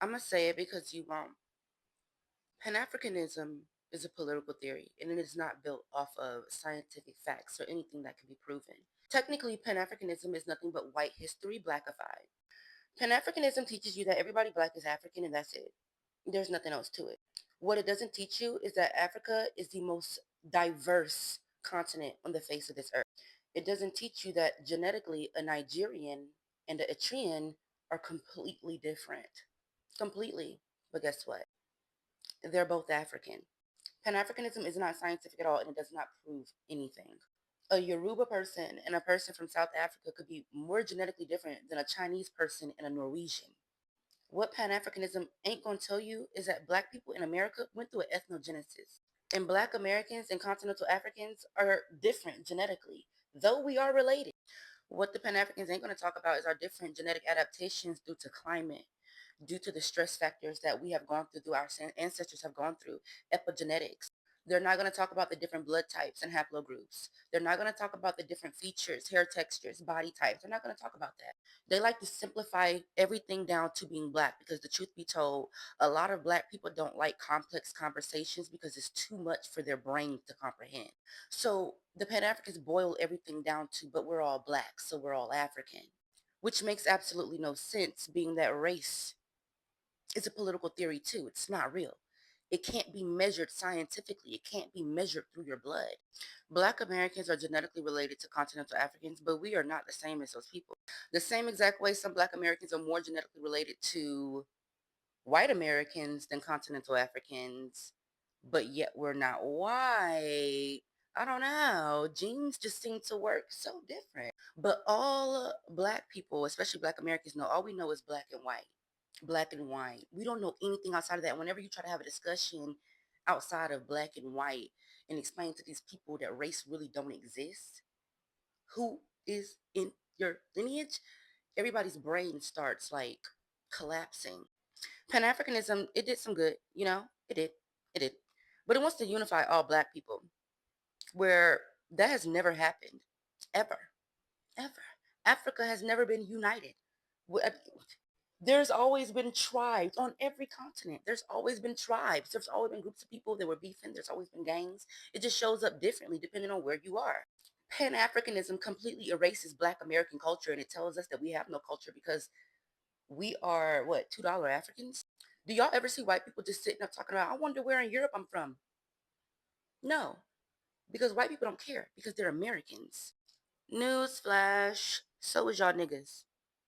I'm gonna say it because you won't. Pan-Africanism is a political theory, and it is not built off of scientific facts or anything that can be proven. Technically, Pan-Africanism is nothing but white history blackified. Pan-Africanism teaches you that everybody black is African and that's it. There's nothing else to it. What it doesn't teach you is that Africa is the most diverse continent on the face of this earth. It doesn't teach you that genetically a Nigerian and a Eritrean are completely different. Completely. But guess what? They're both African. Pan-Africanism is not scientific at all and it does not prove anything. A Yoruba person and a person from South Africa could be more genetically different than a Chinese person and a Norwegian. What Pan-Africanism ain't going to tell you is that black people in America went through an ethnogenesis. And black Americans and continental Africans are different genetically, though we are related. What the Pan-Africans ain't going to talk about is our different genetic adaptations due to climate, due to the stress factors that we have gone through our ancestors have gone through, epigenetics. They're not going to talk about the different blood types and haplogroups. They're not going to talk about the different features, hair textures, body types. They're not going to talk about that. They like to simplify everything down to being black because the truth be told, a lot of black people don't like complex conversations because it's too much for their brain to comprehend. So the Pan-Africans boil everything down to, but we're all black, so we're all African, which makes absolutely no sense being that race is a political theory too. It's not real. It can't be measured scientifically. It can't be measured through your blood. Black Americans are genetically related to continental Africans, but we are not the same as those people. The same exact way some Black Americans are more genetically related to white Americans than continental Africans, but yet we're not white. I don't know. Genes just seem to work so different. But all Black people, especially Black Americans, know all we know is black and white. Black and white. We don't know anything outside of that. Whenever you try to have a discussion outside of black and white and explain to these people that race really don't exist, who is in your lineage, everybody's brain starts like collapsing. Pan-Africanism, it did some good, it did. It did. But it wants to unify all black people, where that has never happened. Ever. Ever. Africa has never been united. There's always been tribes on every continent. There's always been tribes. There's always been groups of people that were beefing. There's always been gangs. It just shows up differently depending on where you are. Pan-Africanism completely erases Black American culture and it tells us that we have no culture because we are, what, $2 Africans? Do y'all ever see white people just sitting up talking about, I wonder where in Europe I'm from? No, because white people don't care because they're Americans. Newsflash, so is y'all niggas.